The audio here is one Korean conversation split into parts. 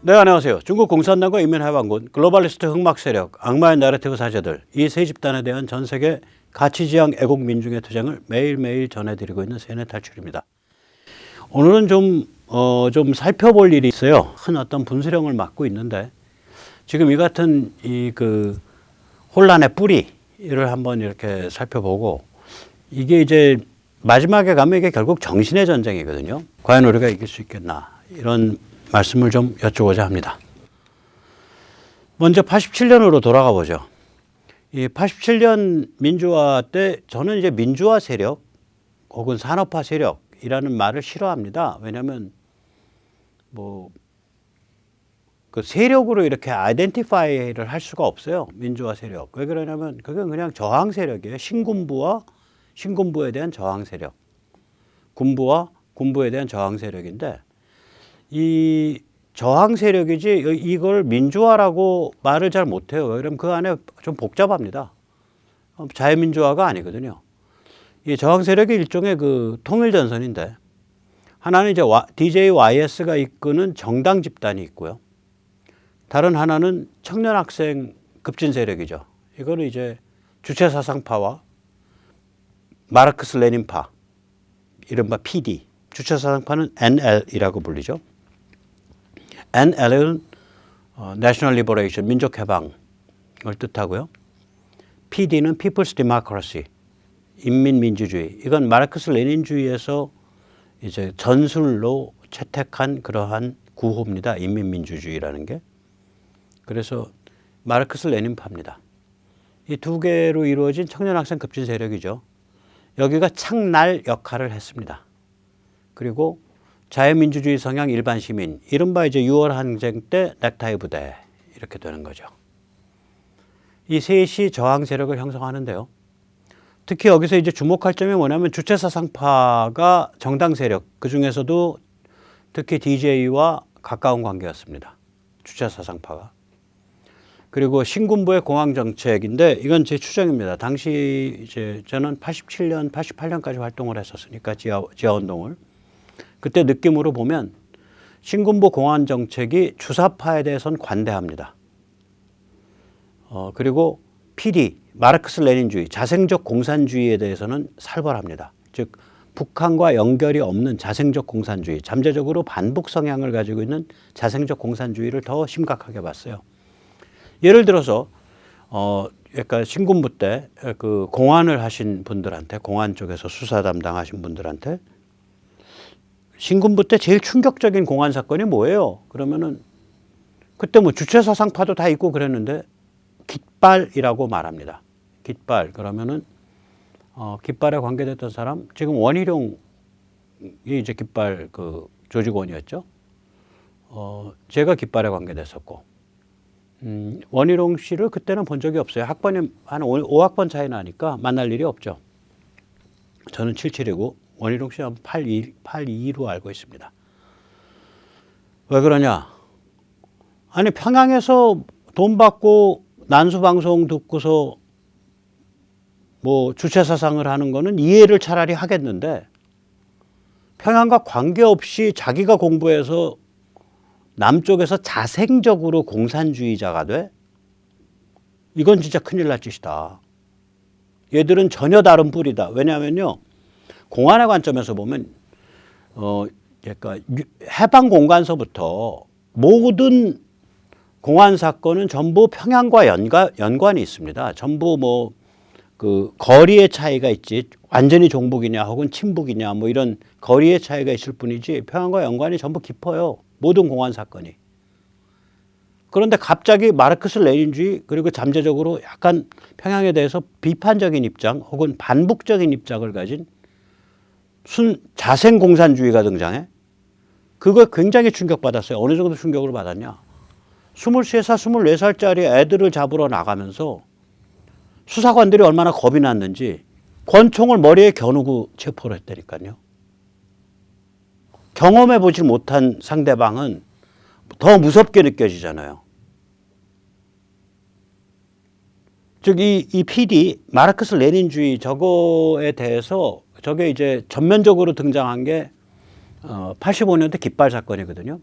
네, 안녕하세요. 중국 공산당과 인민해방군, 글로벌리스트 흑막 세력, 악마의 내러티브 사제들, 이 세 집단에 대한 전 세계 가치지향 애국 민중의 투쟁을 매일매일 전해드리고 있는 세뇌탈출입니다. 오늘은 좀 살펴볼 일이 있어요. 큰 어떤 분수령을 맡고 있는데, 지금 이 같은 혼란의 뿌리를 한번 이렇게 살펴보고, 이게 이제 마지막에 가면 이게 결국 정신의 전쟁이거든요. 과연 우리가 이길 수 있겠나, 이런 말씀을 좀 여쭈고자 합니다. 먼저 87년으로 돌아가 보죠. 이 87년 민주화 때 저는 이제 민주화 세력 혹은 산업화 세력이라는 말을 싫어합니다. 왜냐하면 그 세력으로 이렇게 아이덴티파이를 할 수가 없어요. 민주화 세력. 왜 그러냐면 그건 그냥 저항 세력이에요. 신군부와 신군부에 대한 저항 세력, 군부와 군부에 대한 저항 세력인데, 이 저항 세력이지 이걸 민주화라고 말을 잘 못해요. 왜냐면 그 안에 좀 복잡합니다. 자유민주화가 아니거든요. 이 저항 세력이 일종의 그 통일전선인데, 하나는 이제 DJYS가 이끄는 정당 집단이 있고요. 다른 하나는 청년학생 급진 세력이죠. 이거는 이제 주체사상파와 마르크스 레닌파, 이른바 PD, 주체사상파는 NL이라고 불리죠. NL은 National Liberation, 민족해방을 뜻하고요. PD는 People's Democracy, 인민민주주의. 이건 마르크스 레닌주의에서 이제 전술로 채택한 그러한 구호입니다. 인민민주주의라는 게. 그래서 마르크스 레닌파입니다. 이 두 개로 이루어진 청년학생 급진 세력이죠. 여기가 창날 역할을 했습니다. 그리고 자유민주주의 성향 일반 시민, 이른바 이제 6월 항쟁 때 넥타이 부대, 이렇게 되는 거죠. 이 셋이 저항 세력을 형성하는데요. 특히 여기서 이제 주목할 점이 뭐냐면 주체사상파가 정당 세력, 그 중에서도 특히 DJ와 가까운 관계였습니다. 주체사상파가. 그리고 신군부의 공황정책인데, 이건 제 추정입니다. 당시 이제 저는 87년, 88년까지 활동을 했었으니까 지하운동을. 그때 느낌으로 보면 신군부 공안정책이 주사파에 대해서는 관대합니다. 그리고 PD, 마르크스 레닌주의, 자생적 공산주의에 대해서는 살벌합니다. 즉 북한과 연결이 없는 자생적 공산주의, 잠재적으로 반북 성향을 가지고 있는 자생적 공산주의를 더 심각하게 봤어요. 예를 들어서 그러니까 신군부 때 그 공안을 하신 분들한테, 공안 쪽에서 수사 담당하신 분들한테 신군부 때 제일 충격적인 공안 사건이 뭐예요? 그러면은 그때 뭐 주체사상파도 다 있고 그랬는데 깃발이라고 말합니다. 깃발. 그러면은 깃발에 관계됐던 사람, 지금 원희룡이 이제 깃발 그 조직원이었죠. 제가 깃발에 관계됐었고, 원희룡 씨를 그때는 본 적이 없어요. 학번이 한 5학번 차이 나니까 만날 일이 없죠. 저는 77이고 원희룡 씨는 82로 알고 있습니다. 왜 그러냐? 아니, 평양에서 돈 받고 난수방송 듣고서 뭐 주체사상을 하는 거는 이해를 차라리 하겠는데, 평양과 관계없이 자기가 공부해서 남쪽에서 자생적으로 공산주의자가 돼? 이건 진짜 큰일 날 짓이다. 얘들은 전혀 다른 뿌리다. 왜냐하면요, 공안의 관점에서 보면 그러니까 해방 공관서부터 모든 공안 사건은 전부 평양과 연관이 있습니다. 전부 뭐 그 거리의 차이가 있지, 완전히 종북이냐 혹은 친북이냐 뭐 이런 거리의 차이가 있을 뿐이지 평양과 연관이 전부 깊어요. 모든 공안 사건이. 그런데 갑자기 마르크스 레닌주의, 그리고 잠재적으로 약간 평양에 대해서 비판적인 입장 혹은 반북적인 입장을 가진 자생 공산주의가 등장해. 그거 굉장히 충격받았어요. 어느 정도 충격을 받았냐. 23살, 24살짜리 애들을 잡으러 나가면서 수사관들이 얼마나 겁이 났는지 권총을 머리에 겨누고 체포를 했다니까요. 경험해 보지 못한 상대방은 더 무섭게 느껴지잖아요. 즉 이 PD, 마르크스 레닌주의, 저거에 대해서 저게 이제 전면적으로 등장한 게 85년대 깃발 사건이거든요.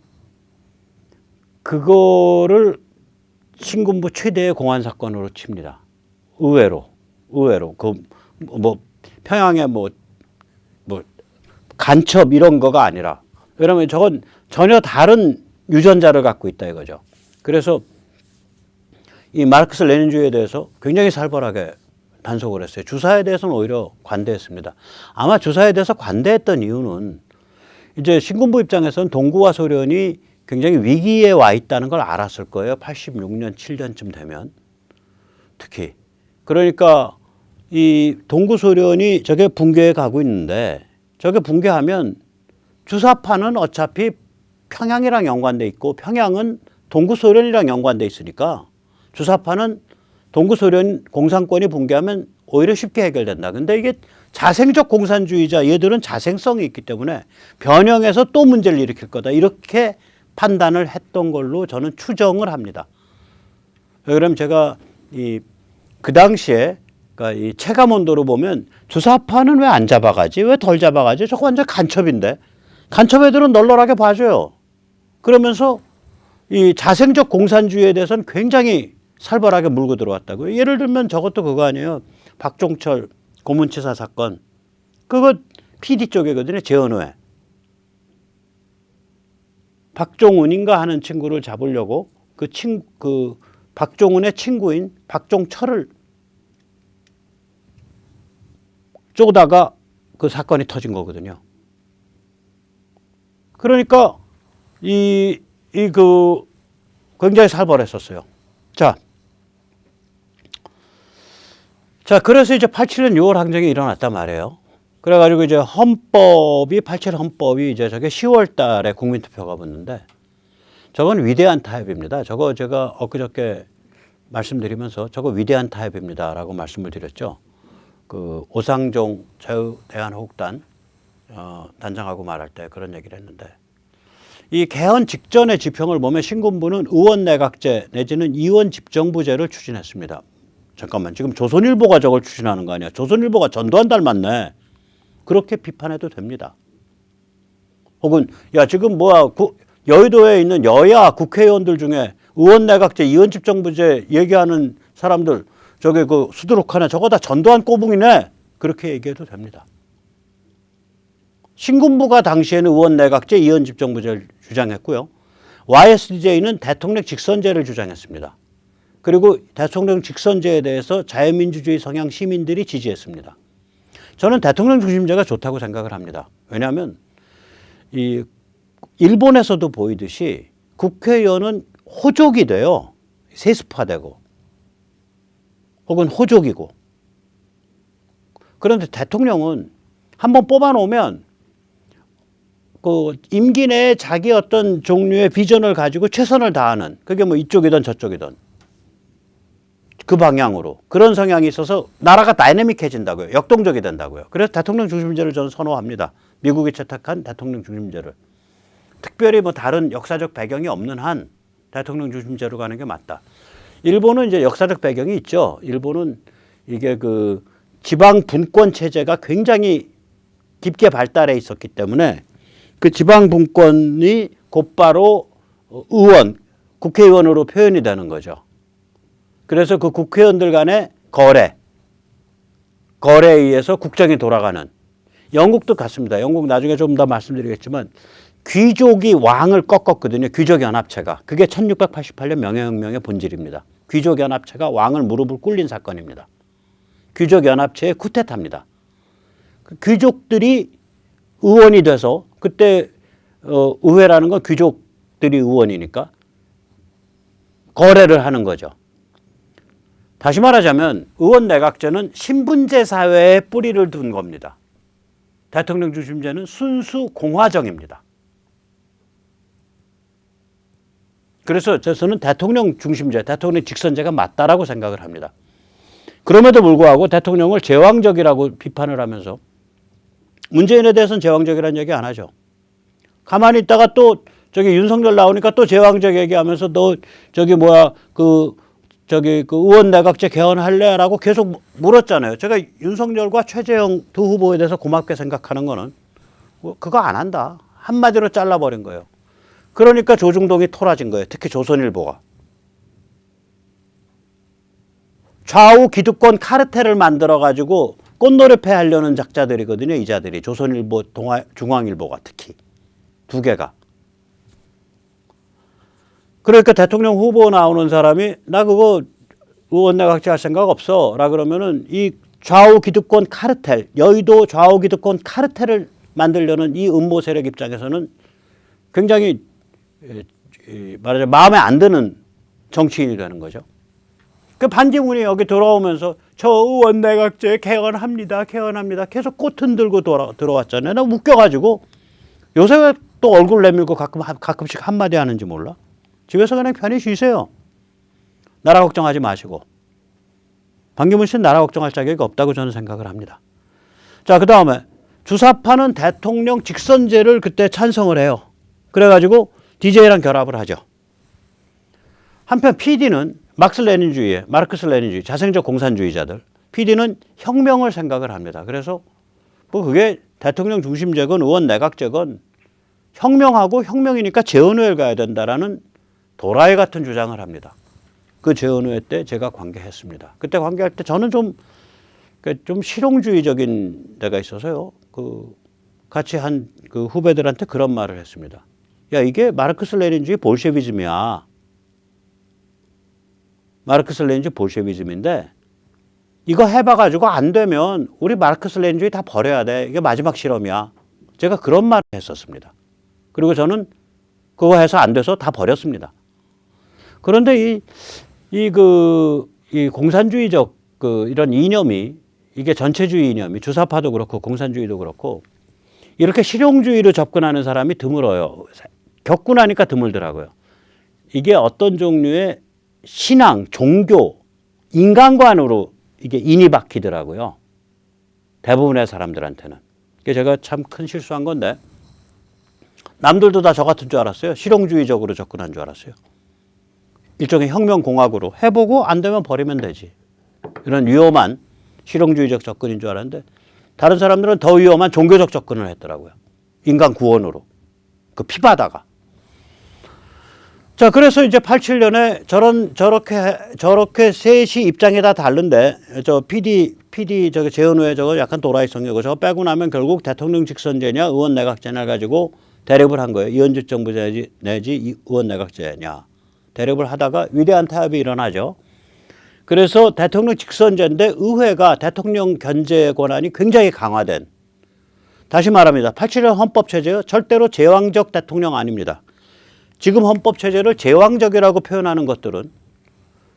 그거를 신군부 최대의 공안 사건으로 칩니다. 의외로 그 뭐 평양에 뭐 간첩 이런 거가 아니라, 왜냐하면 저건 전혀 다른 유전자를 갖고 있다 이거죠. 그래서 이 마르크스 레닌주의에 대해서 굉장히 살벌하게 단속을 했어요. 주사에 대해서는 오히려 관대했습니다. 아마 주사에 대해서 관대했던 이유는 이제 신군부 입장에서는 동구와 소련이 굉장히 위기에 와 있다는 걸 알았을 거예요. 86년, 7년쯤 되면. 특히. 그러니까 이 동구 소련이 저게 붕괴해 가고 있는데, 저게 붕괴하면 주사파는 어차피 평양이랑 연관돼 있고 평양은 동구 소련이랑 연관돼 있으니까 주사파는 동구 소련 공산권이 붕괴하면 오히려 쉽게 해결된다. 근데 이게 자생적 공산주의자, 얘들은 자생성이 있기 때문에 변형해서 또 문제를 일으킬 거다. 이렇게 판단을 했던 걸로 저는 추정을 합니다. 그럼 제가 그 당시에, 그러니까 이 체감 온도로 보면 주사파는 왜 안 잡아가지? 왜 덜 잡아가지? 저거 완전 간첩인데. 간첩 애들은 널널하게 봐줘요. 그러면서 이 자생적 공산주의에 대해서는 굉장히 살벌하게 물고 들어왔다고요. 예를 들면 저것도 그거 아니에요. 박종철 고문치사 사건. 그거 PD 쪽이거든요. 재헌회. 박종훈인가 하는 친구를 잡으려고 그 박종훈의 친구인 박종철을 쪼다가 그 사건이 터진 거거든요. 그러니까 굉장히 살벌했었어요. 자, 그래서 이제 87년 6월 항쟁이 일어났단 말이에요. 그래가지고 이제 87 헌법이 이제 저게 10월 달에 국민투표가 붙는데, 저건 위대한 타협입니다. 저거 제가 엊그저께 말씀드리면서 저거 위대한 타협입니다라고 말씀을 드렸죠. 그 오상종 자유대한호국단 단장하고 말할 때 그런 얘기를 했는데, 이 개헌 직전의 지평을 보면 신군부는 의원내각제 내지는 의원집정부제를 추진했습니다. 잠깐만, 지금 조선일보가 저걸 추진하는 거 아니야? 조선일보가 전두환 닮았네. 그렇게 비판해도 됩니다. 혹은 야, 지금 여의도에 있는 여야 국회의원들 중에 의원내각제, 의원집정부제 얘기하는 사람들, 저게 그 수두룩하네, 저거 다 전두환 꼬붕이네, 그렇게 얘기해도 됩니다. 신군부가 당시에는 의원내각제, 의원집정부제를 주장했고요. YSDJ는 대통령 직선제를 주장했습니다. 그리고 대통령 직선제에 대해서 자유민주주의 성향 시민들이 지지했습니다. 저는 대통령 중심제가 좋다고 생각을 합니다. 왜냐하면 이 일본에서도 보이듯이 국회의원은 호족이 돼요. 세습화되고 혹은 호족이고. 그런데 대통령은 한번 뽑아놓으면 그 임기 내에 자기 어떤 종류의 비전을 가지고 최선을 다하는, 그게 뭐 이쪽이든 저쪽이든 그 방향으로, 그런 성향이 있어서 나라가 다이내믹해진다고요. 역동적이 된다고요. 그래서 대통령 중심제를 저는 선호합니다. 미국이 채택한 대통령 중심제를. 특별히 뭐 다른 역사적 배경이 없는 한 대통령 중심제로 가는 게 맞다. 일본은 이제 역사적 배경이 있죠. 일본은 이게 그 지방 분권 체제가 굉장히 깊게 발달해 있었기 때문에 그 지방 분권이 곧바로 국회의원으로 표현이 되는 거죠. 그래서 그 국회의원들 간의 거래에 의해서 국정이 돌아가는. 영국도 같습니다. 영국 나중에 좀 더 말씀드리겠지만 귀족이 왕을 꺾었거든요. 귀족연합체가. 그게 1688년 명예혁명의 본질입니다. 귀족연합체가 왕을 무릎을 꿇린 사건입니다. 귀족연합체의 쿠데타입니다. 귀족들이 의원이 돼서, 그때 의회라는 건 귀족들이 의원이니까 거래를 하는 거죠. 다시 말하자면 의원 내각제는 신분제 사회에 뿌리를 둔 겁니다. 대통령 중심제는 순수 공화정입니다. 그래서 저는 대통령 중심제, 대통령 직선제가 맞다라고 생각을 합니다. 그럼에도 불구하고 대통령을 제왕적이라고 비판을 하면서 문재인에 대해서는 제왕적이라는 얘기 안 하죠. 가만히 있다가 또 저기 윤석열 나오니까 또 제왕적 얘기하면서 너 그 의원 내각제 개헌할래라고 계속 물었잖아요. 제가 윤석열과 최재형 두 후보에 대해서 고맙게 생각하는 거는 그거 안 한다. 한마디로 잘라버린 거예요. 그러니까 조중동이 토라진 거예요. 특히 조선일보가. 좌우 기득권 카르텔을 만들어가지고 꽃노래패 하려는 작자들이거든요. 이 자들이. 조선일보, 중앙일보가 특히. 두 개가. 그러니까 대통령 후보 나오는 사람이 나 그거 의원 내각제 할 생각 없어. 라 그러면은 이 좌우 기득권 카르텔, 여의도 좌우 기득권 카르텔을 만들려는 이 음모 세력 입장에서는 굉장히 말하자면 마음에 안 드는 정치인이 되는 거죠. 그 반기문이 여기 들어오면서 저 의원 내각제 개헌합니다. 개헌합니다. 계속 꽃 흔들고 들어왔잖아요. 나 웃겨가지고 요새 왜 또 얼굴 내밀고 가끔씩 한마디 하는지 몰라. 집에서 그냥 편히 쉬세요. 나라 걱정하지 마시고. 반기문 씨는 나라 걱정할 자격이 없다고 저는 생각을 합니다. 자, 그 다음에 주사파는 대통령 직선제를 그때 찬성을 해요. 그래가지고 DJ랑 결합을 하죠. 한편 PD는 마르크스 레닌주의, 자생적 공산주의자들. PD는 혁명을 생각을 합니다. 그래서 뭐 그게 대통령 중심제건 의원 내각제건 혁명하고 혁명이니까 재헌회를 가야 된다라는 도라이 같은 주장을 합니다. 그 재헌회 때 제가 관계했습니다. 그때 관계할 때 저는 좀 실용주의적인 데가 있어서요. 같이 한 그 후배들한테 그런 말을 했습니다. 야, 이게 마르크스 레닌주의 볼셰비즘이야. 마르크스 레닌주의 볼셰비즘인데 이거 해봐가지고 안 되면 우리 마르크스 레닌주의 다 버려야 돼. 이게 마지막 실험이야. 제가 그런 말을 했었습니다. 그리고 저는 그거 해서 안 돼서 다 버렸습니다. 그런데 이 공산주의적 이런 이념이 이게 전체주의 이념이 주사파도 그렇고 공산주의도 그렇고 이렇게 실용주의로 접근하는 사람이 드물어요. 겪고 나니까 드물더라고요. 이게 어떤 종류의 신앙, 종교, 인간관으로 이게 인이 박히더라고요. 대부분의 사람들한테는. 이게 제가 참 큰 실수한 건데 남들도 다 저 같은 줄 알았어요. 실용주의적으로 접근한 줄 알았어요. 일종의 혁명공학으로 해보고 안 되면 버리면 되지. 이런 위험한 실용주의적 접근인 줄 알았는데 다른 사람들은 더 위험한 종교적 접근을 했더라고요. 인간 구원으로. 그 피바다가. 자, 그래서 이제 87년에 저렇게 셋이 입장이 다 다른데 저 PD 저기 재헌회 저거 약간 도라이성이고 저거 빼고 나면 결국 대통령 직선제냐 의원 내각제냐 가지고 대립을 한 거예요. 이현직 정부 내지 의원 내각제냐. 대립을 하다가 위대한 타협이 일어나죠. 그래서 대통령 직선제인데 의회가 대통령 견제 권한이 굉장히 강화된. 다시 말합니다. 87년 헌법체제요. 절대로 제왕적 대통령 아닙니다. 지금 헌법체제를 제왕적이라고 표현하는 것들은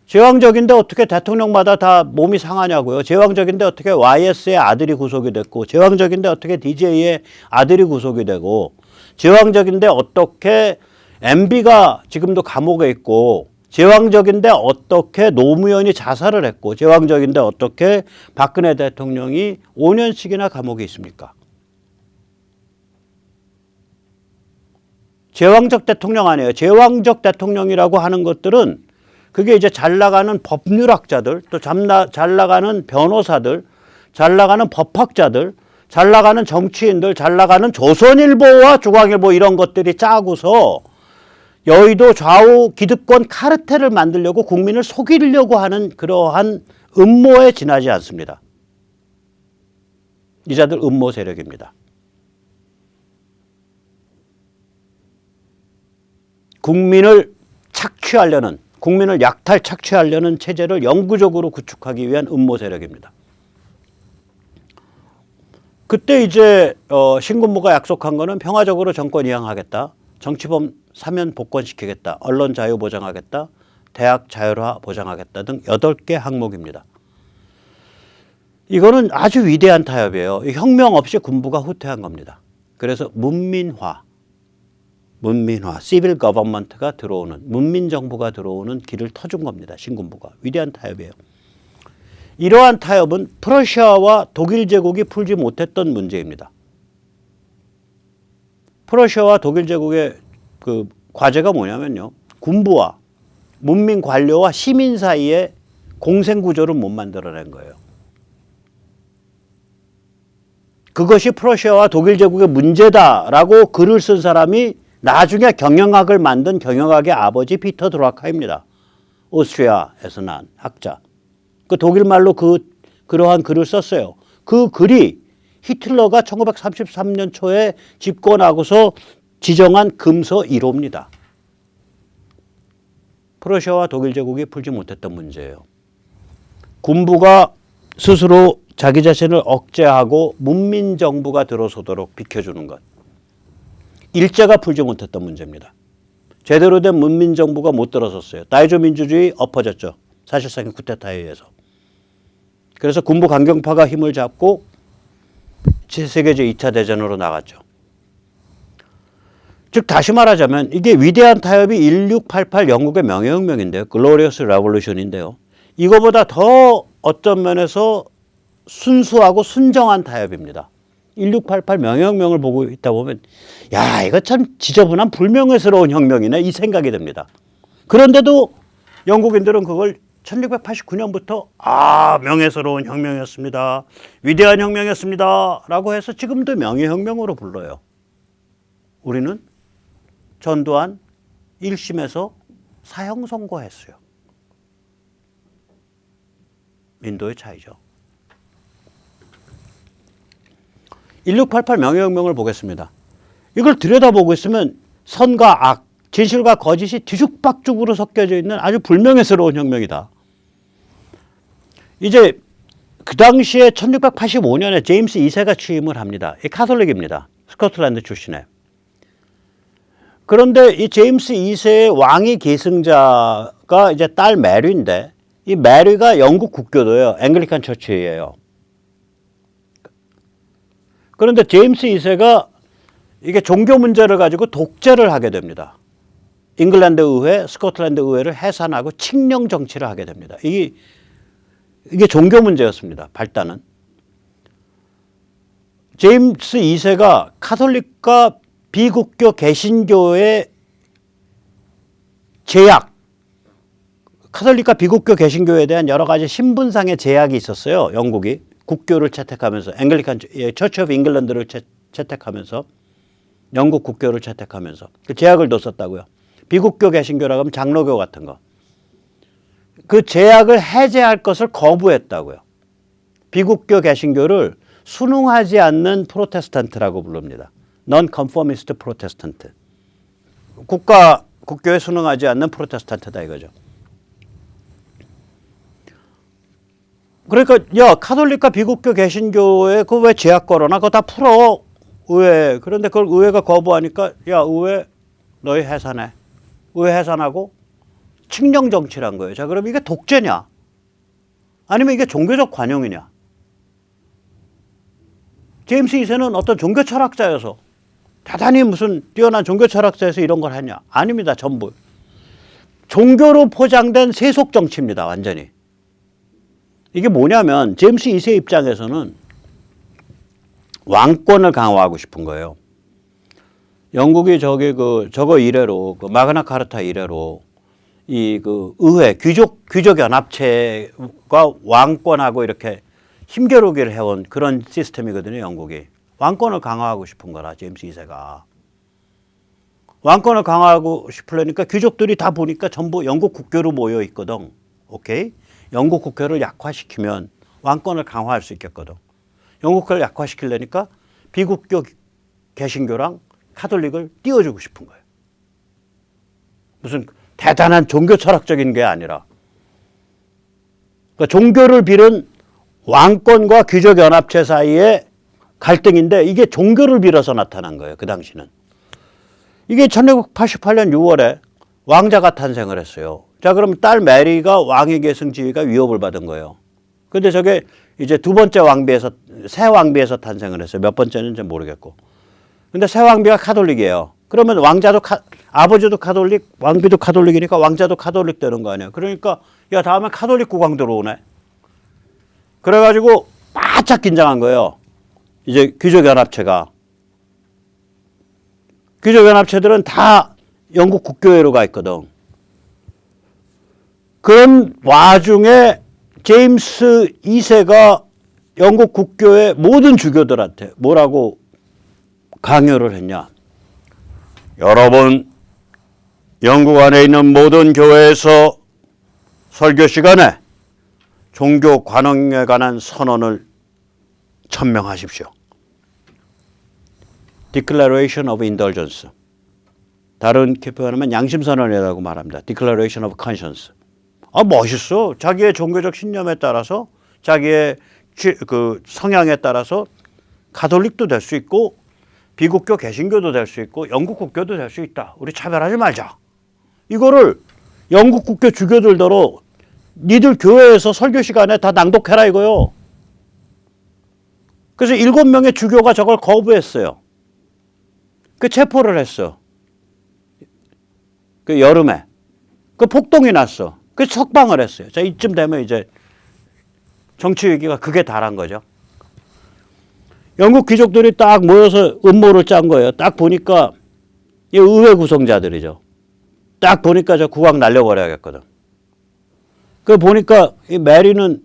제왕적인데 어떻게 대통령마다 다 몸이 상하냐고요. 제왕적인데 어떻게 YS의 아들이 구속이 됐고 제왕적인데 어떻게 DJ의 아들이 구속이 되고 제왕적인데 어떻게 MB가 지금도 감옥에 있고 제왕적인데 어떻게 노무현이 자살을 했고 제왕적인데 어떻게 박근혜 대통령이 5년씩이나 감옥에 있습니까? 제왕적 대통령 아니에요. 제왕적 대통령이라고 하는 것들은 그게 이제 잘 나가는 법률학자들, 또 잘 나가는 변호사들, 잘 나가는 법학자들, 잘 나가는 정치인들, 잘 나가는 조선일보와 중앙일보 이런 것들이 짜고서 여의도 좌우 기득권 카르텔을 만들려고 국민을 속이려고 하는 그러한 음모에 지나지 않습니다. 이 자들 음모 세력입니다. 국민을 착취하려는, 국민을 약탈 착취하려는 체제를 영구적으로 구축하기 위한 음모 세력입니다. 그때 이제 신군부가 약속한 거는 평화적으로 정권 이양하겠다. 정치범 사면 복권시키겠다. 언론 자유 보장하겠다. 대학 자율화 보장하겠다 등 8개 항목입니다. 이거는 아주 위대한 타협이에요. 혁명 없이 군부가 후퇴한 겁니다. 그래서 문민화, 시빌 거버먼트가 들어오는, 문민정부가 들어오는 길을 터준 겁니다. 신군부가. 위대한 타협이에요. 이러한 타협은 프러시아와 독일 제국이 풀지 못했던 문제입니다. 프러시아와 독일 제국의 그 과제가 뭐냐면요. 군부와 문민 관료와 시민 사이에 공생 구조를 못 만들어낸 거예요. 그것이 프러시아와 독일 제국의 문제다라고 글을 쓴 사람이 나중에 경영학을 만든 경영학의 아버지 피터 드라카입니다. 오스트리아에서 난 학자. 그 독일말로 그러한 글을 썼어요. 그 글이 히틀러가 1933년 초에 집권하고서 지정한 금서 1호입니다. 프러시아와 독일 제국이 풀지 못했던 문제예요. 군부가 스스로 자기 자신을 억제하고 문민정부가 들어서도록 비켜주는 것. 일제가 풀지 못했던 문제입니다. 제대로 된 문민정부가 못 들어섰어요. 다이조 민주주의 엎어졌죠. 사실상의 쿠데타에 의해서. 그래서 군부 강경파가 힘을 잡고 세계제 2차 대전으로 나갔죠. 즉 다시 말하자면 이게 위대한 타협이 1688 영국의 명예혁명인데요. 글로리어스 레볼루션인데요. 이거보다 더 어떤 면에서 순수하고 순정한 타협입니다. 1688 명예혁명을 보고 있다 보면 야 이거 참 지저분한 불명예스러운 혁명이네 이 생각이 듭니다. 그런데도 영국인들은 그걸 1689년부터 명예스러운 혁명이었습니다. 위대한 혁명이었습니다. 라고 해서 지금도 명예혁명으로 불러요. 우리는 전두환 1심에서 사형 선고했어요. 민도의 차이죠. 1688 명예혁명을 보겠습니다. 이걸 들여다보고 있으면 선과 악, 진실과 거짓이 뒤죽박죽으로 섞여져 있는 아주 불명예스러운 혁명이다. 이제 그 당시에 1685년에 제임스 2세가 취임을 합니다. 이 카톨릭입니다. 스코틀랜드 출신의. 그런데 이 제임스 2세의 왕위 계승자가 이제 딸 메리인데 이 메리가 영국 국교도예요. 앵글리칸 처치예요. 그런데 제임스 2세가 이게 종교 문제를 가지고 독재를 하게 됩니다. 잉글랜드 의회, 스코틀랜드 의회를 해산하고 칙령 정치를 하게 됩니다. 이게 종교 문제였습니다. 발단은. 제임스 2세가 카톨릭과 비국교 개신교의 제약, 카톨릭과 비국교 개신교에 대한 여러 가지 신분상의 제약이 있었어요. 영국이 국교를 채택하면서 앵글리칸 처치 오브 잉글랜드를 채택하면서 영국 국교를 채택하면서 그 제약을 뒀었다고요. 비국교 개신교라고 하면 장로교 같은 거. 그 제약을 해제할 것을 거부했다고요. 비국교 개신교를 순응하지 않는 프로테스탄트라고 부릅니다. Non-conformist 프로테스탄트. 국교에 순응하지 않는 프로테스탄트다 이거죠. 그러니까 야 카톨릭과 비국교 개신교에 그거 왜 제약 걸어놔? 그거 다 풀어 의회. 그런데 그걸 의회가 거부하니까 야 의회 너희 해산해. 의회 해산하고 칙령 정치란 거예요. 자 그럼 이게 독재냐? 아니면 이게 종교적 관용이냐? 제임스 2세는 어떤 종교 철학자여서 대단히 무슨 뛰어난 종교 철학자여서 이런 걸 하냐? 아닙니다. 전부. 종교로 포장된 세속 정치입니다. 완전히. 이게 뭐냐면 제임스 2세 입장에서는 왕권을 강화하고 싶은 거예요. 영국이 저거 이래로 마그나 카르타 이래로 의회 귀족 연합체가 왕권하고 이렇게 힘겨루기를 해온 그런 시스템이거든요. 영국이 왕권을 강화하고 싶은 거라 제임스 2세가 왕권을 강화하고 싶으려니까 귀족들이 다 보니까 전부 영국 국교로 모여 있거든. 오케이? 영국 국교를 약화시키면 왕권을 강화할 수 있겠거든. 영국 국교를 약화시키려니까 비국교 개신교랑 카톨릭을 띄워주고 싶은 거예요. 무슨 대단한 종교 철학적인 게 아니라 그러니까 종교를 빌은 왕권과 귀족 연합체 사이의 갈등인데 이게 종교를 빌어서 나타난 거예요. 그 당시는. 이게 1688년 6월에 왕자가 탄생을 했어요. 자, 그럼 딸 메리가 왕위 계승 지위가 위협을 받은 거예요. 근데 저게 이제 두 번째 왕비에서, 새 왕비에서 탄생을 했어요. 몇 번째는지 모르겠고. 근데 새 왕비가 카톨릭이에요. 그러면 왕자도 아버지도 카톨릭, 왕비도 카톨릭이니까 왕자도 카톨릭 되는 거 아니에요. 그러니까 야, 다음에 카톨릭 국왕 들어오네. 그래가지고 바짝 긴장한 거예요. 이제 귀족연합체가. 귀족연합체들은 다 영국 국교회로 가 있거든. 그런 와중에 제임스 2세가 영국 국교의 모든 주교들한테 뭐라고 강요를 했냐. 여러분, 영국 안에 있는 모든 교회에서 설교 시간에 종교 관행에 관한 선언을 천명하십시오. Declaration of Indulgence. 다른 표현하면 양심선언이라고 말합니다. Declaration of Conscience. 멋있어. 자기의 종교적 신념에 따라서, 자기의 그 성향에 따라서 가톨릭도 될 수 있고, 비국교 개신교도 될 수 있고, 영국 국교도 될 수 있다. 우리 차별하지 말자. 이거를 영국 국교 주교들더러 니들 교회에서 설교 시간에 다 낭독해라 이거요. 그래서 7명의 주교가 저걸 거부했어요. 그 체포를 했어. 그 여름에. 그 폭동이 났어. 그 석방을 했어요. 자, 이쯤 되면 이제 정치 위기가 극에 달한 거죠. 영국 귀족들이 딱 모여서 음모를 짠 거예요. 딱 보니까 이 의회 구성자들이죠. 딱 보니까 저 국왕 날려버려야겠거든. 그 보니까 이 메리는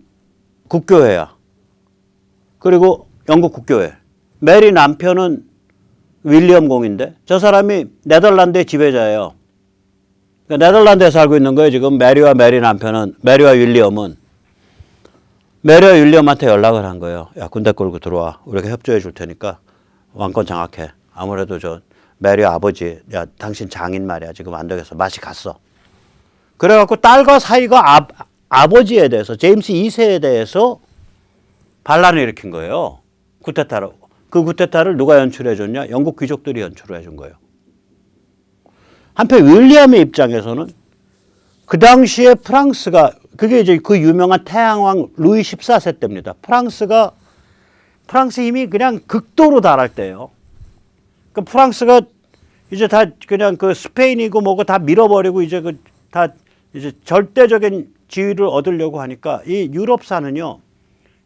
국교회야. 그리고 영국 국교회. 메리 남편은 윌리엄 공인데 저 사람이 네덜란드의 지배자예요. 그러니까 네덜란드에 살고 있는 거예요. 지금 메리와 윌리엄은. 메리와 윌리엄한테 연락을 한 거예요. 야, 군대 끌고 들어와. 우리가 협조해 줄 테니까 왕권 장악해. 아무래도 저 메리 아버지, 야, 당신 장인 말이야. 지금 안 되겠어. 맛이 갔어. 그래갖고 딸과 사이가 아버지에 대해서, 제임스 2세에 대해서 반란을 일으킨 거예요. 쿠데타를. 그 쿠데타를 누가 연출해 줬냐? 영국 귀족들이 연출해 준 거예요. 한편 윌리엄의 입장에서는 그 당시에 프랑스가, 그게 이제 그 유명한 태양왕 루이 14세 때입니다. 프랑스 힘이 그냥 극도로 달할 때예요. 그 프랑스가 이제 다 그냥 그 스페인이고 뭐고 다 밀어버리고 이제 다 이제 절대적인 지위를 얻으려고 하니까 이 유럽사는요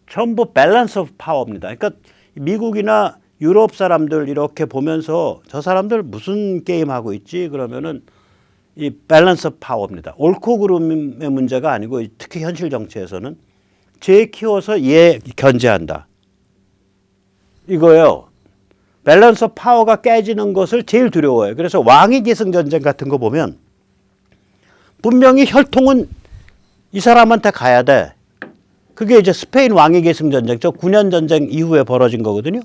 전부 밸런스 오브 파워입니다. 그러니까 미국이나 유럽 사람들 이렇게 보면서 저 사람들 무슨 게임 하고 있지 그러면은 이 밸런스 오브 파워입니다. 옳고 그름의 문제가 아니고 특히 현실 정치에서는 쟤 키워서 얘 견제한다. 이거예요. 밸런스 오브 파워가 깨지는 것을 제일 두려워해요. 그래서 왕위 계승 전쟁 같은 거 보면 분명히 혈통은 이 사람한테 가야 돼. 그게 이제 스페인 왕위 계승 전쟁, 저 9년 전쟁 이후에 벌어진 거거든요.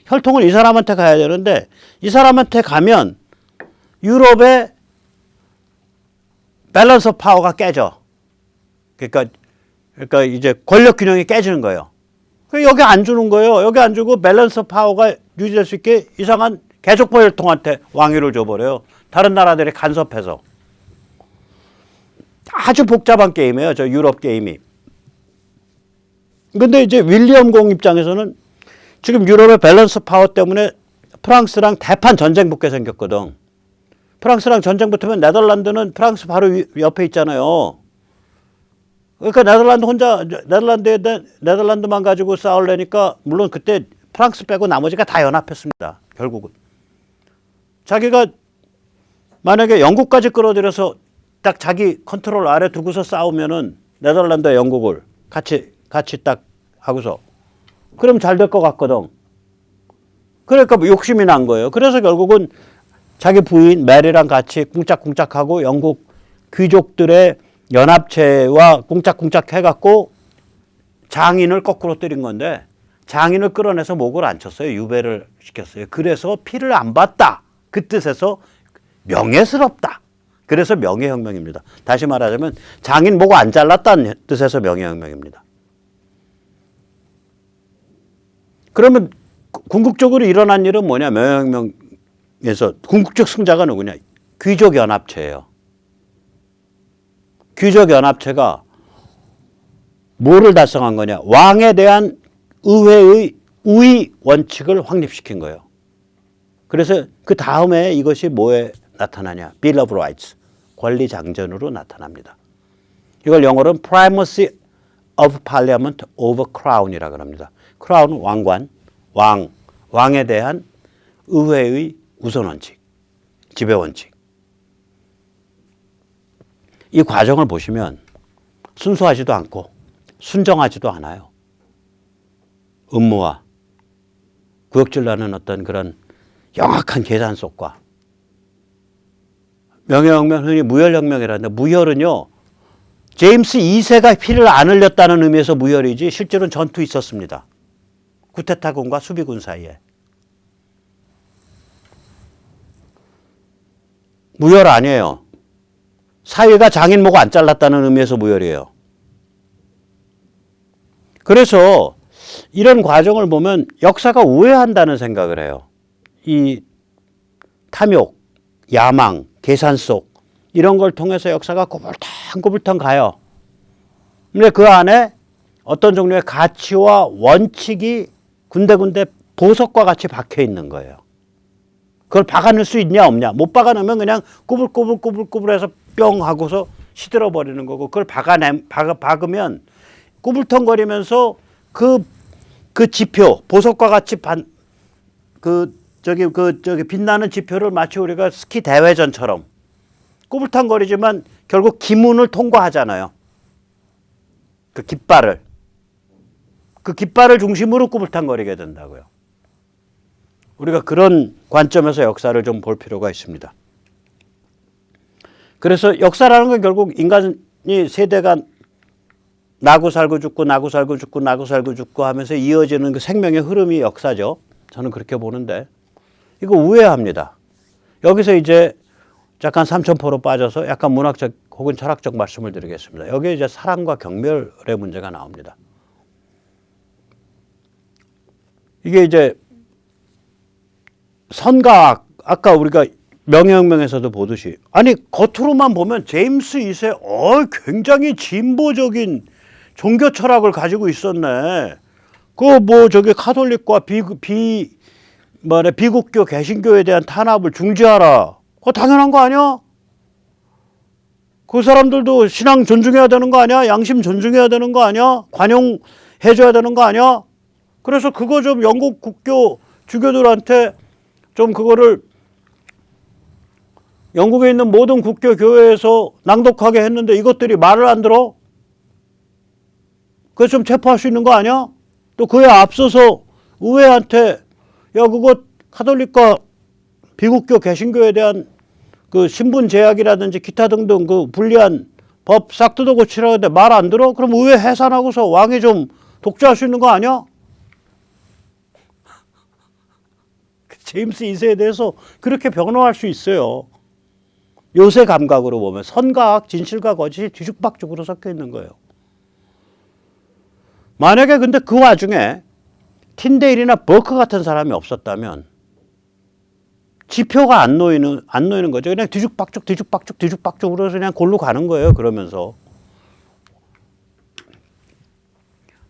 혈통은 이 사람한테 가야 되는데 이 사람한테 가면 유럽의 밸런스 오브 파워가 깨져. 그러니까 이제 권력 균형이 깨지는 거예요. 여기 안 주는 거예요. 여기 안 주고 밸런스 오브 파워가 유지될 수 있게 이상한 개족보 혈통한테 왕위를 줘버려요. 다른 나라들이 간섭해서. 아주 복잡한 게임이에요. 저 유럽 게임이. 근데 이제 윌리엄 공 입장에서는 지금 유럽의 밸런스 파워 때문에 프랑스랑 대판 전쟁 붙게 생겼거든. 프랑스랑 전쟁 붙으면 네덜란드는 프랑스 바로 옆에 있잖아요. 그러니까 네덜란드만 가지고 싸우려니까 물론 그때 프랑스 빼고 나머지가 다 연합했습니다. 결국은. 자기가 만약에 영국까지 끌어들여서 딱 자기 컨트롤 아래 두고서 싸우면은 네덜란드와 영국을 같이 딱 하고서 그럼 잘 될 것 같거든. 그러니까 뭐 욕심이 난 거예요. 그래서 결국은 자기 부인 메리랑 같이 꿍짝꿍짝하고 영국 귀족들의 연합체와 꿍짝꿍짝 해갖고 장인을 거꾸로 때린 건데 장인을 끌어내서 목을 안 쳤어요. 유배를 시켰어요. 그래서 피를 안 봤다. 그 뜻에서 명예스럽다. 그래서 명예혁명입니다. 다시 말하자면 장인 목 안 잘랐다는 뜻에서 명예혁명입니다. 그러면 궁극적으로 일어난 일은 뭐냐? 명예혁명에서 궁극적 승자가 누구냐? 귀족연합체예요. 귀족연합체가 뭐를 달성한 거냐? 왕에 대한 의회의 우위 원칙을 확립시킨 거예요. 그래서 그 다음에 이것이 뭐에 나타나냐? Bill of Rights, 권리장전으로 나타납니다. 이걸 영어로는 Primacy of Parliament over Crown이라고 합니다. Crown은 왕관, 왕에 대한 의회의 우선원칙, 지배원칙. 이 과정을 보시면 순수하지도 않고 순정하지도 않아요. 음모와 구역질 나는 어떤 그런 영악한 계산 속과 명예혁명 흔히 무혈혁명이라는데 무혈은요. 제임스 2세가 피를 안 흘렸다는 의미에서 무혈이지 실제로는 전투 있었습니다. 구테타군과 수비군 사이에. 무혈 아니에요. 사위가 장인 목 안 잘랐다는 의미에서 무혈이에요. 그래서 이런 과정을 보면 역사가 우회한다는 생각을 해요. 이 탐욕, 야망, 계산 속 이런 걸 통해서 역사가 꼬불탕꼬불탕 가요. 근데 그 안에 어떤 종류의 가치와 원칙이 군데군데 보석과 같이 박혀 있는 거예요. 그걸 박아낼 수 있냐 없냐. 못 박아내면 그냥 꾸불꾸불해서 뿅 하고서 시들어 버리는 거고, 그걸 박으면 꾸불텅거리면서 그 지표, 보석과 같이 빛나는 지표를 마치 우리가 스키 대회전처럼 꾸불탕거리지만 결국 기문을 통과하잖아요. 그 깃발을 중심으로 꾸불탕거리게 된다고요. 우리가 그런 관점에서 역사를 좀 볼 필요가 있습니다. 그래서 역사라는 건 결국 인간이 세대가 나고 살고 죽고 나고 살고 죽고 나고 살고 죽고 하면서 이어지는 그 생명의 흐름이 역사죠. 저는 그렇게 보는데 이거 우회합니다. 여기서 이제 잠깐 삼천포로 빠져서 약간 문학적 혹은 철학적 말씀을 드리겠습니다. 여기에 이제 사랑과 경멸의 문제가 나옵니다. 이게 이제 선과 악, 아까 우리가 명예혁명에서도 보듯이, 아니 겉으로만 보면 제임스 2세 굉장히 진보적인 종교 철학을 가지고 있었네. 카톨릭과 비국교 개신교에 대한 탄압을 중지하라. 당연한 거 아니야? 그 사람들도 신앙 존중해야 되는 거 아니야? 양심 존중해야 되는 거 아니야? 관용해줘야 되는 거 아니야? 그래서 그거 좀 영국 국교 주교들한테 좀 그거를 영국에 있는 모든 국교 교회에서 낭독하게 했는데 이것들이 말을 안 들어? 그래서 좀 체포할 수 있는 거 아니야? 또 그에 앞서서 의회한테 그거 카톨릭과 비국교 개신교에 대한 그 신분 제약이라든지 기타 등등 그 불리한 법 싹 뜯어 고치라고 했는데 말 안 들어? 그럼 의회 해산하고서 왕이 좀 독주할 수 있는 거 아니야? 제임스 2세에 대해서 그렇게 변호할 수 있어요. 요새 감각으로 보면 선과 악, 진실과 거짓이 뒤죽박죽으로 섞여 있는 거예요. 만약에 근데 그 와중에 틴데일이나 버크 같은 사람이 없었다면 지표가 안 놓이는 거죠. 그냥 뒤죽박죽으로 해서 그냥 골로 가는 거예요. 그러면서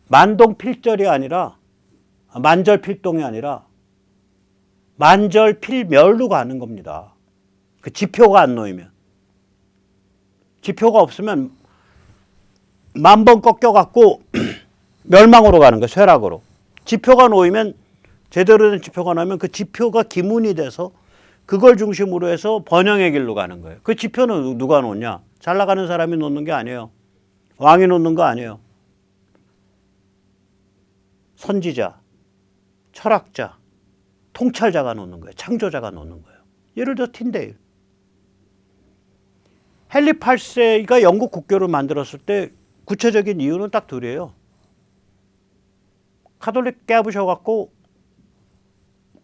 만동필절이 아니라 만절필동이 아니라 만절필멸로 가는 겁니다. 그 지표가 안 놓이면. 지표가 없으면 만 번 꺾여갖고 멸망으로 가는 거예요. 쇠락으로. 지표가 놓이면, 제대로 된 지표가 나오면 그 지표가 기문이 돼서 그걸 중심으로 해서 번영의 길로 가는 거예요. 그 지표는 누가 놓냐? 잘 나가는 사람이 놓는 게 아니에요. 왕이 놓는 거 아니에요. 선지자, 철학자, 통찰자가 놓는 거예요. 창조자가 놓는 거예요. 예를 들어 틴데일. 헨리 8세가 영국 국교를 만들었을 때 구체적인 이유는 딱 둘이에요. 카톨릭 깨부셔갖고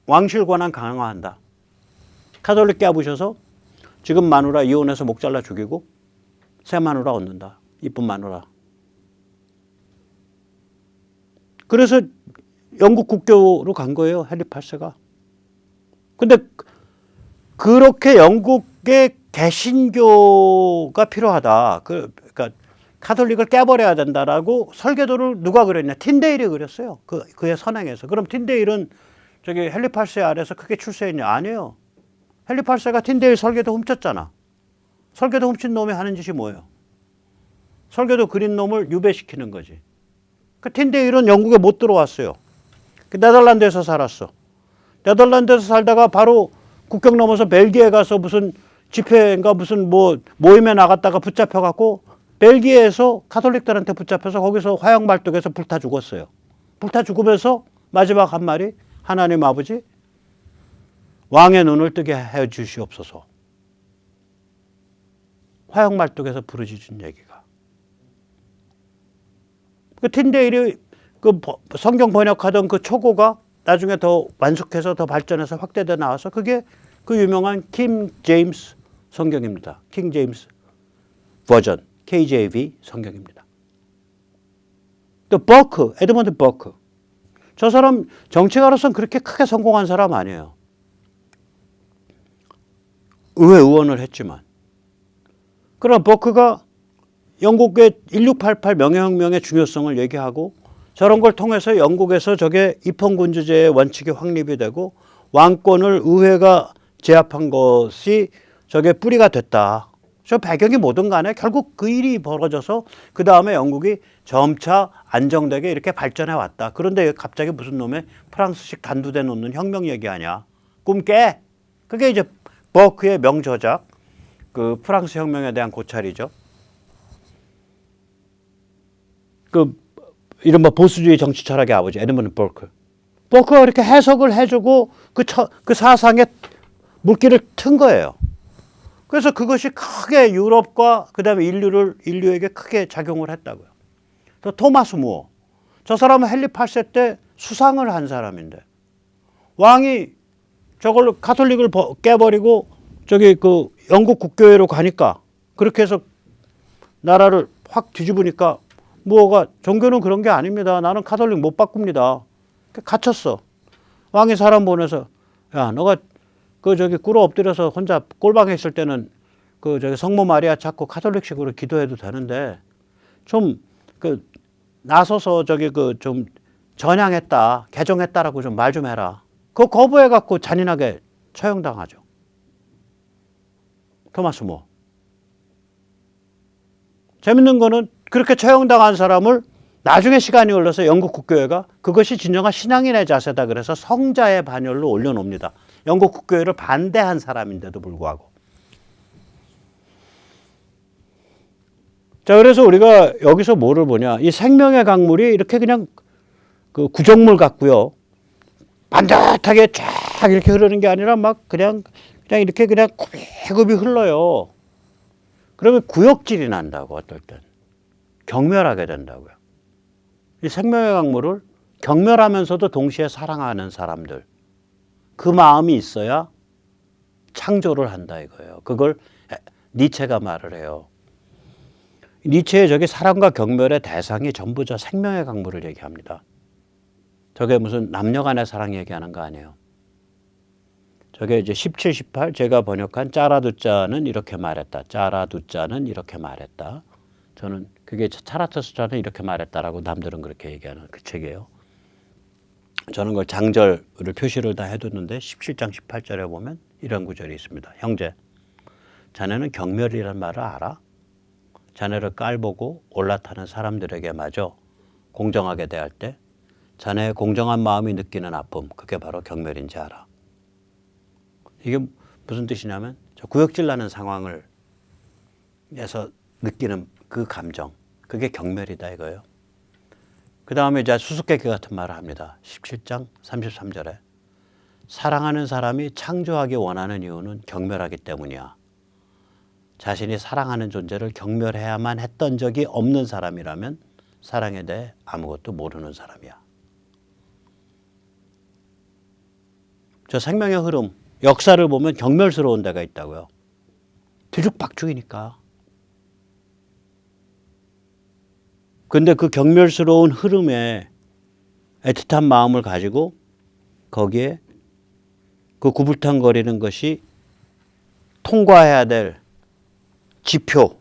왕실 권한 강화한다. 카톨릭 깨부셔서 지금 마누라 이혼해서 목 잘라 죽이고 새 마누라 얻는다. 이쁜 마누라. 그래서 영국 국교로 간 거예요. 헨리 8세가. 근데 그렇게 영국의 개신교가 필요하다. 그러니까 카톨릭을 깨버려야 된다라고 설계도를 누가 그렸냐? 틴데일이 그렸어요. 그의 선행에서. 그럼 틴데일은 헨리 8세 아래서 크게 출세했냐? 아니에요. 헨리 8세가 틴데일 설계도 훔쳤잖아. 설계도 훔친 놈이 하는 짓이 뭐예요? 설계도 그린 놈을 유배시키는 거지. 그 틴데일은 영국에 못 들어왔어요. 네덜란드에서 살았어. 네덜란드에서 살다가 바로 국경 넘어서 벨기에 가서 무슨 집회인가 무슨 모임에 나갔다가 붙잡혀갖고 벨기에에서 카톨릭들한테 붙잡혀서 거기서 화형발동해서 불타 죽었어요. 불타 죽으면서 마지막 한 말이 하나님 아버지 왕의 눈을 뜨게 해 주시옵소서. 화역말뚝에서 부르짖은 얘기가. 그 틴데일이 그 성경 번역하던 그 초고가 나중에 더 완숙해서 더 발전해서 확대돼 나와서 그게 그 유명한 킹 제임스 성경입니다. 킹 제임스 버전, KJV 성경입니다. 또 버크, 에드먼드 버크. 저 사람 정치가로서는 그렇게 크게 성공한 사람 아니에요. 의회 의원을 했지만. 그러나 버크가 영국의 1688 명예혁명의 중요성을 얘기하고 저런 걸 통해서 영국에서 저게 입헌군주제의 원칙이 확립이 되고 왕권을 의회가 제압한 것이 저게 뿌리가 됐다. 저 배경이 뭐든 간에 결국 그 일이 벌어져서 그 다음에 영국이 점차 안정되게 이렇게 발전해 왔다. 그런데 갑자기 무슨 놈의 프랑스식 단두대 놓는 혁명 얘기하냐. 꿈 깨. 그게 이제 버크의 명저작 그 프랑스 혁명에 대한 고찰이죠. 그 이른바 보수주의 정치 철학의 아버지 에드먼드 버크. 버크가 이렇게 해석을 해주고 그 사상에 물기를 튼 거예요. 그래서 그것이 크게 유럽과 그다음에 인류에게 크게 작용을 했다고요. 또 토마스 무어. 저 사람은 헨리 8세 때 수상을 한 사람인데 왕이 저걸로 가톨릭을 깨버리고 저기 그 영국 국교회로 가니까 그렇게 해서 나라를 확 뒤집으니까 무어가 종교는 그런 게 아닙니다. 나는 가톨릭 못 바꿉니다. 갇혔어. 왕이 사람 보내서 야 너가 그 저기 꿇어 엎드려서 혼자 꼴방에 있을 때는 그 저기 성모 마리아 찾고 가톨릭식으로 기도해도 되는데 좀 그 나서서 저기 그 좀 전향했다, 개종했다라고 좀 말 좀 해라. 그거 거부해 갖고 잔인하게 처형당하죠. 토마스 모. 재밌는 거는 그렇게 처형당한 사람을 나중에 시간이 흘러서 영국 국교회가 그것이 진정한 신앙인의 자세다 그래서 성자의 반열로 올려놓습니다. 영국 국교회를 반대한 사람인데도 불구하고. 자, 그래서 우리가 여기서 뭐를 보냐. 이 생명의 강물이 이렇게 그냥 그 구정물 같고요. 반듯하게 쫙 이렇게 흐르는 게 아니라 막 그냥 이렇게 그냥 굽이굽이 흘러요. 그러면 구역질이 난다고 어떨 땐. 경멸하게 된다고요. 이 생명의 강물을 경멸하면서도 동시에 사랑하는 사람들. 그 마음이 있어야 창조를 한다 이거예요. 그걸 니체가 말을 해요. 니체의 저기 사랑과 경멸의 대상이 전부 저 생명의 강물을 얘기합니다. 저게 무슨 남녀 간의 사랑 얘기하는 거 아니에요. 저게 이제 17, 18 제가 번역한 짜라두짜는 이렇게 말했다. 짜라두짜는 이렇게 말했다. 저는 그게 차라투스자는 이렇게 말했다라고 남들은 그렇게 얘기하는 그 책이에요. 저는 그걸 장절을 표시를 다 해뒀는데 17장 18절에 보면 이런 구절이 있습니다. 형제, 자네는 경멸이란 말을 알아? 자네를 깔보고 올라타는 사람들에게 마저 공정하게 대할 때 자네의 공정한 마음이 느끼는 아픔, 그게 바로 경멸인지 알아. 이게 무슨 뜻이냐면 저 구역질 나는 상황을 에서 느끼는 그 감정, 그게 경멸이다 이거예요. 그 다음에 이제 수수께끼 같은 말을 합니다. 17장 33절에 사랑하는 사람이 창조하기 원하는 이유는 경멸하기 때문이야. 자신이 사랑하는 존재를 경멸해야만 했던 적이 없는 사람이라면 사랑에 대해 아무것도 모르는 사람이야. 저 생명의 흐름, 역사를 보면 경멸스러운 데가 있다고요. 뒤죽박죽이니까. 근데 그 경멸스러운 흐름에 애틋한 마음을 가지고 거기에 그 구불탕거리는 것이 통과해야 될 지표,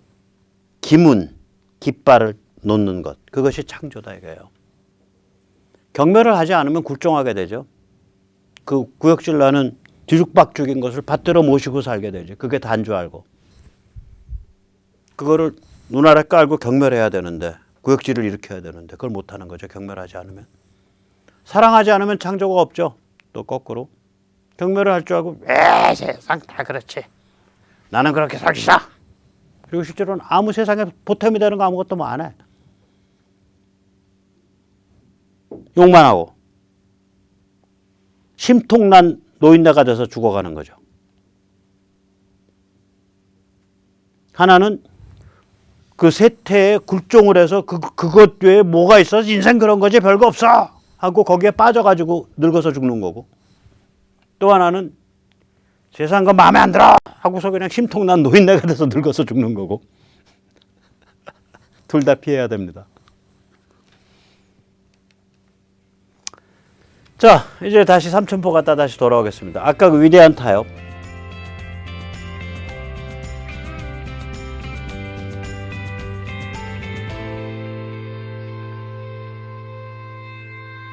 기문, 깃발을 놓는 것. 그것이 창조다 이거예요. 경멸을 하지 않으면 굴종하게 되죠. 그 구역질 나는 뒤죽박죽인 것을 받들어 모시고 살게 되죠. 그게 다인 줄 알고. 그거를 눈 아래 깔고 경멸해야 되는데 구역질을 일으켜야 되는데 그걸 못하는 거죠. 경멸하지 않으면. 사랑하지 않으면 창조가 없죠. 또 거꾸로. 경멸을 할 줄 알고 에이 세상 다 그렇지. 나는 그렇게 살시다. 그리고 실제로는 아무 세상에 보탬이 되는 거 아무것도 뭐 안 해. 욕만 하고. 심통난 노인네가 돼서 죽어가는 거죠. 하나는 그 세태에 굴종을 해서 그것 외에 뭐가 있어? 인생 그런 거지 별거 없어 하고 거기에 빠져가지고 늙어서 죽는 거고, 또 하나는 세상 거 마음에 안 들어 하고서 그냥 심통난 노인네가 돼서 늙어서 죽는 거고. 둘 다 피해야 됩니다. 자, 이제 다시 삼천포 갔다 다시 돌아오겠습니다. 아까 그 위대한 타협,